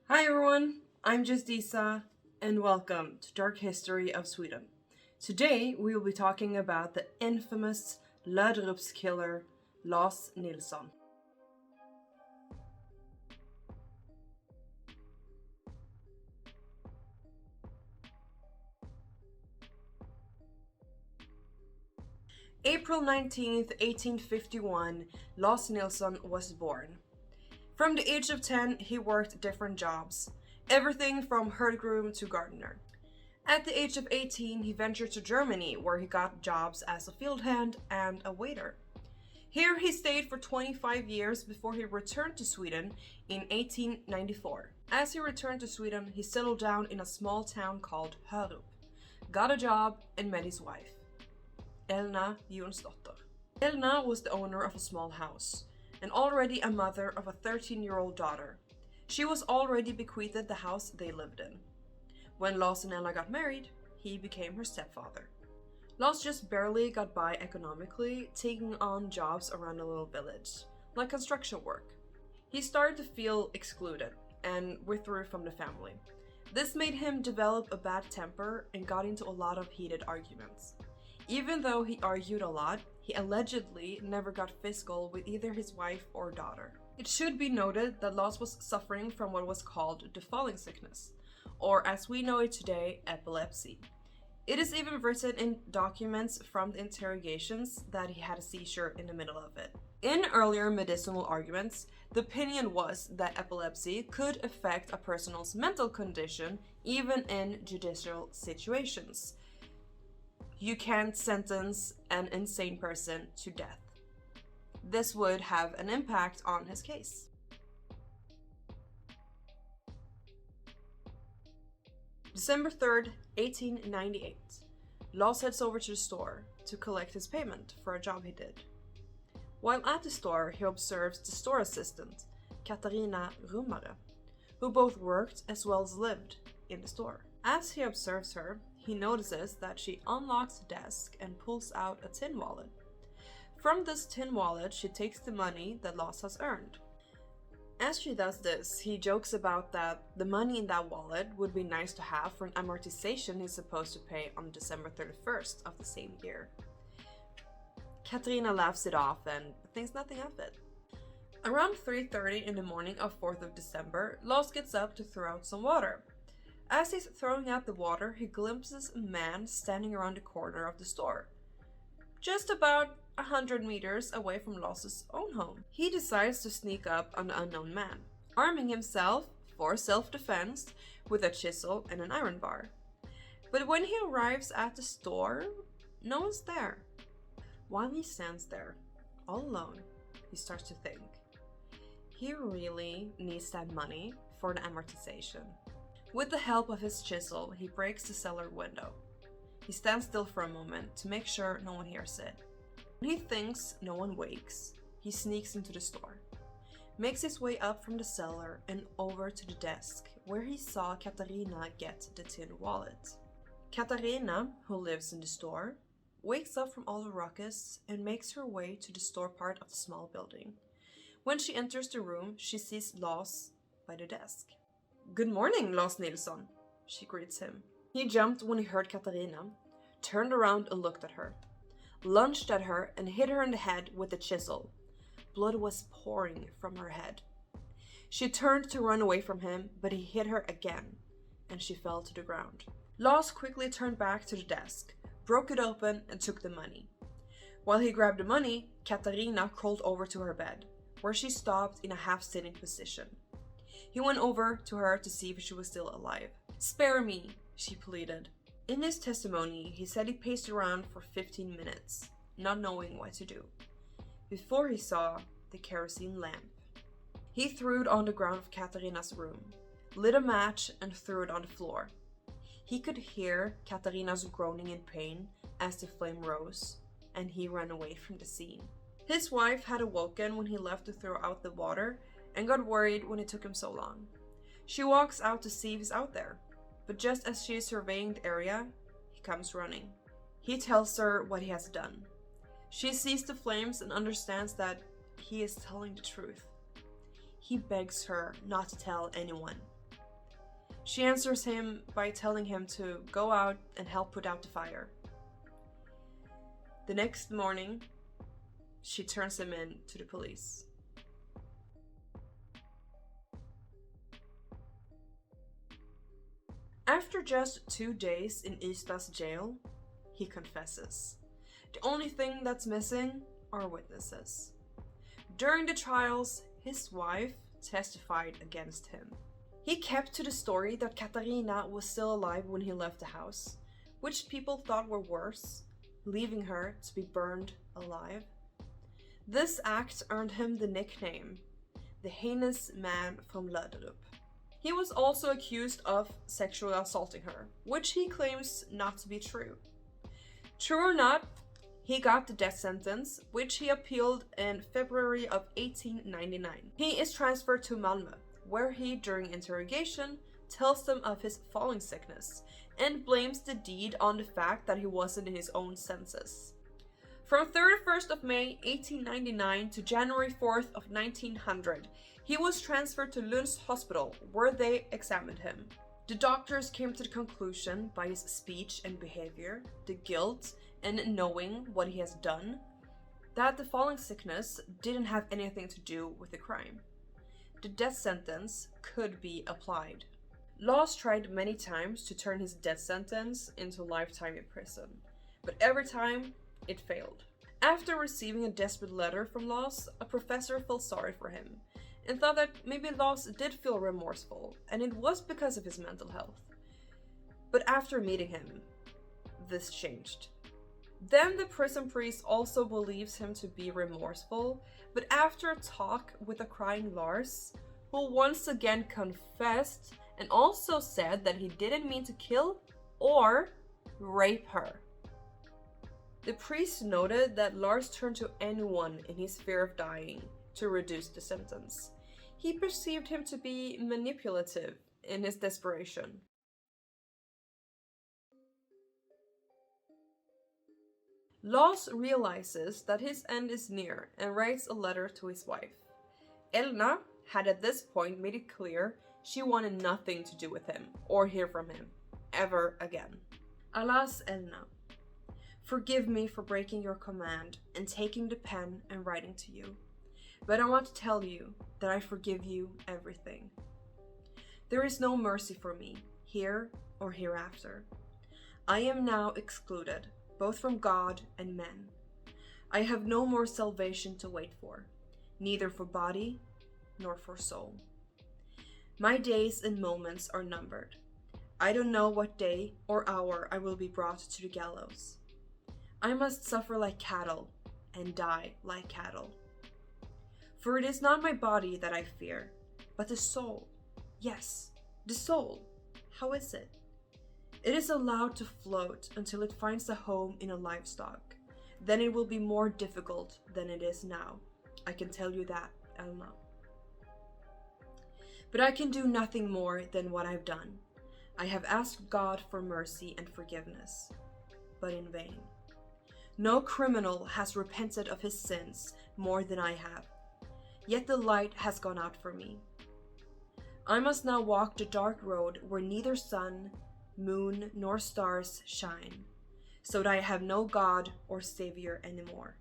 Hi everyone, I'm just Isa, and welcome to Dark History of Sweden. Today we will be talking about the infamous Löderups killer, Lars Nilsson. April 19th, 1851, Lars Nilsson was born. From the age of 10, he worked different jobs, everything from herd groom to gardener. At the age of 18, he ventured to Germany, where he got jobs as a field hand and a waiter. Here he stayed for 25 years before he returned to Sweden in 1894. As he returned to Sweden, he settled down in a small town called Löderup, got a job, and met his wife, Elna Jonsdotter. Elna was the owner of a small house, and already a mother of a 13-year-old daughter. She was already bequeathed the house they lived in. When Lars and Elna got married, he became her stepfather. Lars just barely got by economically, taking on jobs around a little village, like construction work. He started to feel excluded and withdrew from the family. This made him develop a bad temper and got into a lot of heated arguments. Even though he argued a lot, he allegedly never got physical with either his wife or daughter. It should be noted that Lars was suffering from what was called the falling sickness, or as we know it today, epilepsy. It is even written in documents from the interrogations that he had a seizure in the middle of it. In earlier medicinal arguments, the opinion was that epilepsy could affect a person's mental condition even in judicial situations. You can't sentence an insane person to death. This would have an impact on his case. December 3rd, 1898. Lars heads over to the store to collect his payment for a job he did. While at the store, he observes the store assistant, Katarina Rummare, who both worked as well as lived in the store. As he observes her, he notices that she unlocks the desk and pulls out a tin wallet. From this tin wallet, she takes the money that Lars has earned. As she does this, he jokes about that the money in that wallet would be nice to have for an amortization he's supposed to pay on December 31st of the same year. Katarina laughs it off and thinks nothing of it. Around 3:30 in the morning of 4th of December, Lars gets up to throw out some water. As he's throwing out the water, he glimpses a man standing around the corner of the store, just about 100 meters away from Lars's own home. He decides to sneak up on the unknown man, arming himself, for self-defense, with a chisel and an iron bar. But when he arrives at the store, no one's there. While he stands there, all alone, he starts to think. He really needs that money for the amortization. With the help of his chisel, he breaks the cellar window. He stands still for a moment to make sure no one hears it. When he thinks no one wakes, he sneaks into the store, makes his way up from the cellar and over to the desk where he saw Katarina get the tin wallet. Katarina, who lives in the store, wakes up from all the ruckus and makes her way to the store part of the small building. When she enters the room, she sees Lars by the desk. "Good morning, Lars Nilsson," she greets him. He jumped when he heard Katarina, turned around and looked at her, lunged at her and hit her in the head with the chisel. Blood was pouring from her head. She turned to run away from him, but he hit her again, and she fell to the ground. Lars quickly turned back to the desk, broke it open and took the money. While he grabbed the money, Katarina crawled over to her bed, where she stopped in a half-sitting position. He went over to her to see if she was still alive. "Spare me," she pleaded. In his testimony, he said he paced around for 15 minutes, not knowing what to do, before he saw the kerosene lamp. He threw it on the ground of Katarina's room, lit a match and threw it on the floor. He could hear Katarina's groaning in pain as the flame rose, and he ran away from the scene. His wife had awoken when he left to throw out the water and got worried when it took him so long. She walks out to see if he's out there, but just as she is surveying the area, he comes running. He tells her what he has done. She sees the flames and understands that he is telling the truth. He begs her not to tell anyone. She answers him by telling him to go out and help put out the fire. The next morning, she turns him in to the police. After just 2 days in Ystad's jail, he confesses. The only thing that's missing are witnesses. During the trials, his wife testified against him. He kept to the story that Katarina was still alive when he left the house, which people thought were worse, leaving her to be burned alive. This act earned him the nickname, the heinous man from Löderups. He was also accused of sexually assaulting her, which he claims not to be true. True or not, he got the death sentence, which he appealed in February of 1899. He is transferred to Malmö, where he, during interrogation, tells them of his falling sickness and blames the deed on the fact that he wasn't in his own senses. From 31st of May 1899 to January 4th of 1900, he was transferred to Lund's hospital, where they examined him. The doctors came to the conclusion by his speech and behavior, the guilt, and knowing what he has done, that the falling sickness didn't have anything to do with the crime. The death sentence could be applied. Lars tried many times to turn his death sentence into lifetime in prison, but every time it failed. After receiving a desperate letter from Lars, a professor felt sorry for him and thought that maybe Lars did feel remorseful, and it was because of his mental health. But after meeting him, this changed. Then the prison priest also believes him to be remorseful, but after a talk with a crying Lars, who once again confessed and also said that he didn't mean to kill or rape her. The priest noted that Lars turned to anyone in his fear of dying to reduce the sentence. He perceived him to be manipulative in his desperation. Lars realizes that his end is near and writes a letter to his wife. Elna had at this point made it clear she wanted nothing to do with him or hear from him ever again. Alas, Elna, forgive me for breaking your command and taking the pen and writing to you, but I want to tell you that I forgive you everything. There is no mercy for me, here or hereafter. I am now excluded, both from God and men. I have no more salvation to wait for, neither for body nor for soul. My days and moments are numbered. I don't know what day or hour I will be brought to the gallows. I must suffer like cattle and die like cattle. For it is not my body that I fear, but the soul. Yes, the soul. How is it? It is allowed to float until it finds a home in a livestock. Then it will be more difficult than it is now. I can tell you that, Elna. But I can do nothing more than what I've done. I have asked God for mercy and forgiveness, but in vain. No criminal has repented of his sins more than I have, yet the light has gone out for me. I must now walk the dark road where neither sun, moon, nor stars shine, so that I have no God or Savior anymore.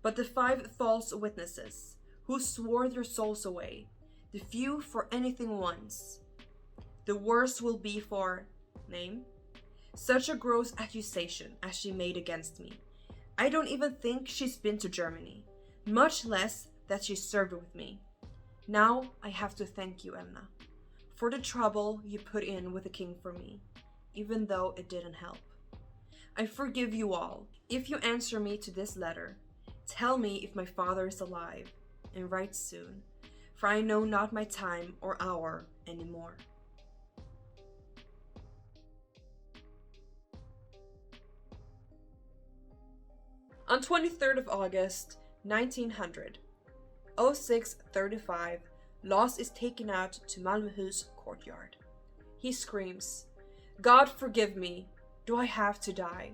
But the 5 false witnesses, who swore their souls away, the few for anything once, the worst will be for, name, such a gross accusation as she made against me. I don't even think she's been to Germany, much less that she served with me. Now I have to thank you, Elna, for the trouble you put in with the king for me, even though it didn't help. I forgive you all. If you answer me to this letter, tell me if my father is alive, and write soon, for I know not my time or hour anymore. On 23rd of August, 1900, 06:35, Lars is taken out to Malmöhus courtyard. He screams, "God forgive me, do I have to die?"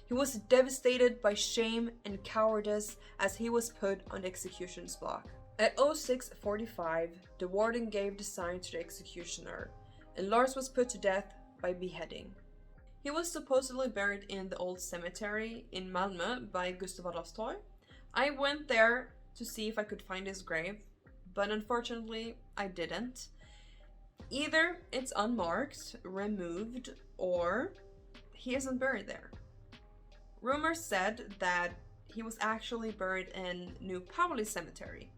He was devastated by shame and cowardice as he was put on the execution's block. At 06:45, the warden gave the sign to the executioner, and Lars was put to death by beheading. He was supposedly buried in the old cemetery in Malmö by Gustav Adolfs torg. I went there to see if I could find his grave, but unfortunately I didn't. Either it's unmarked, removed, or he isn't buried there. Rumors said that he was actually buried in New Pauli Cemetery.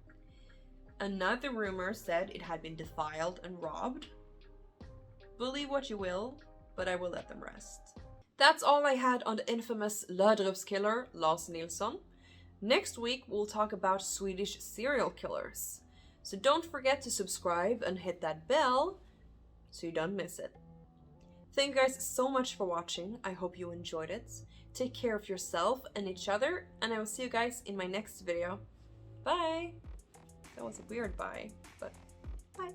Another rumor said it had been defiled and robbed. Believe what you will, but I will let them rest. That's all I had on the infamous Löderups killer, Lars Nilsson. Next week we'll talk about Swedish serial killers. So don't forget to subscribe and hit that bell so you don't miss it. Thank you guys so much for watching. I hope you enjoyed it. Take care of yourself and each other, and I will see you guys in my next video. Bye! That was a weird bye, but bye!